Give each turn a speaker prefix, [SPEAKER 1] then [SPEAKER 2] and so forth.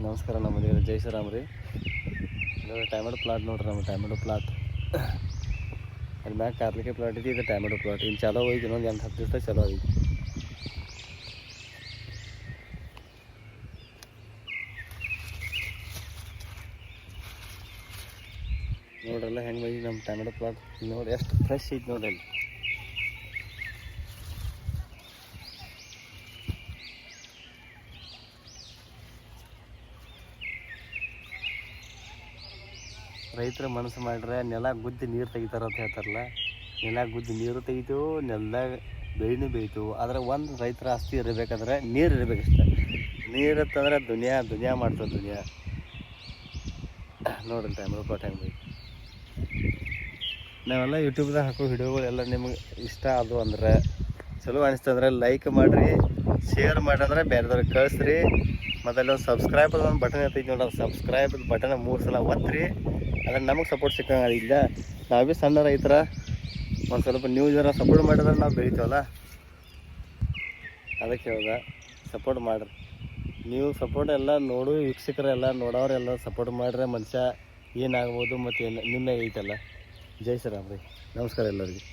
[SPEAKER 1] ನಮಸ್ಕಾರ. ನಮ್ಮ ದೇವ್ರ ಜೈ ಶ್ರೀರಾಮ್ ರೀ. ಟೊಮೆಟೊ ಪ್ಲಾಟ್ ನೋಡ್ರಿ, ನಮ್ಮ ಟೊಮೆಟೊ ಪ್ಲಾಟ್ ಅಲ್ಲಿ ಮ್ಯಾಗ ಕಾರ್ಲಿಕ್ಕೆ ಪ್ಲಾಟ್ ಐತಿ. ಇದು ಟೊಮೆಟೊ ಪ್ಲಾಟ್ ಇನ್ನು ಚಲೋ ಹೋಯ್ತು. ಇನ್ನೊಂದು 8-10 ದಿವಸ ಚಲೋ ಐತಿ. ನೋಡ್ರಲ್ಲ ಹೆಂಗೆ ಬೈ ನಮ್ಮ ಟೊಮೆಟೊ ಪ್ಲಾಟ್ ನೋಡಿ ಎಷ್ಟು ಫ್ರೆಶ್ ಐತಿ ನೋಡ್ರಿ. ಅಲ್ಲಿ ರೈತರ ಮನಸ್ಸು ಮಾಡ್ರೆ ನೆಲ ಗುದ್ದಿ ನೀರು ತೆಗಿತಾರ ಅಂತ ಹೇಳ್ತಾರಲ್ಲ, ನೆಲ ಗುದ್ದಿ ನೀರು ತೆಗಿತು, ನೆಲದಾಗ ಬೆಳೆನೂ ಬೆಳಿತು. ಆದರೆ ಒಂದು ರೈತರ ಆಸ್ತಿ ಇರಬೇಕಂದ್ರೆ ನೀರು ಇರಬೇಕಷ್ಟೆ. ನೀರು ಇತ್ತಂದ್ರೆ ದುನಿಯಾ ಮಾಡ್ತದೆ ದುನಿಯಾ. ನೋಡ್ರಿ ಟೊಮೆಟೊ ಪ್ಲಾಟ್ ಹೆಂಗೆ ಬೇಕು. ನಾವೆಲ್ಲ ಯೂಟ್ಯೂಬ್ದಾಗ ಹಾಕೋ ವಿಡಿಯೋಗಳೆಲ್ಲ ನಿಮ್ಗೆ ಇಷ್ಟ ಅದು ಅಂದ್ರೆ, ಚಲೋ ಅನಿಸ್ತಂದ್ರೆ ಲೈಕ್ ಮಾಡಿರಿ, ಶೇರ್ ಮಾಡಿದ್ರೆ ಬೇರೆದವ್ರಿಗೆ ಕಳಿಸ್ರಿ. ಮತ್ತು ಅಲ್ಲೊಂದು ಸಬ್ಸ್ಕ್ರೈಬ್ ಒಂದು ಬಟನ್ ಇರ್ತೈತಿ ನೋಡ್ರಿ, ಸಬ್ಸ್ಕ್ರೈಬ್ ಬಟನ್ 3 ಸಲ ಒತ್ತಿರಿ. ಅದ್ರ ನಮಗೆ ಸಪೋರ್ಟ್ ಸಿಕ್ಕಂಗೆ ಇಲ್ಲ. ನಾವು ಭೀ ಸಣ್ಣ ರೈತರ ಒಂದು ಸ್ವಲ್ಪ ನೀವು ಜನ ಸಪೋರ್ಟ್ ಮಾಡಿದ್ರೆ ನಾವು ಬೆಳಿತೀವಲ್ಲ, ಅದಕ್ಕೆ ಹೇಳ್ದೆ ಸಪೋರ್ಟ್ ಮಾಡಿರಿ. ನೀವು ಸಪೋರ್ಟ್ ಎಲ್ಲ ವೀಕ್ಷಕರೆಲ್ಲ ನೋಡೋರೆಲ್ಲ ಸಪೋರ್ಟ್ ಮಾಡಿದ್ರೆ ಮನುಷ್ಯ ಏನಾಗ್ಬೋದು ಮತ್ತು ಏನು ನಿನ್ನೆ ಐತಲ್ಲ. ಜೈ ಶ್ರೀರಾಮ್ ರೀ. ನಮಸ್ಕಾರ ಎಲ್ಲರಿಗೂ.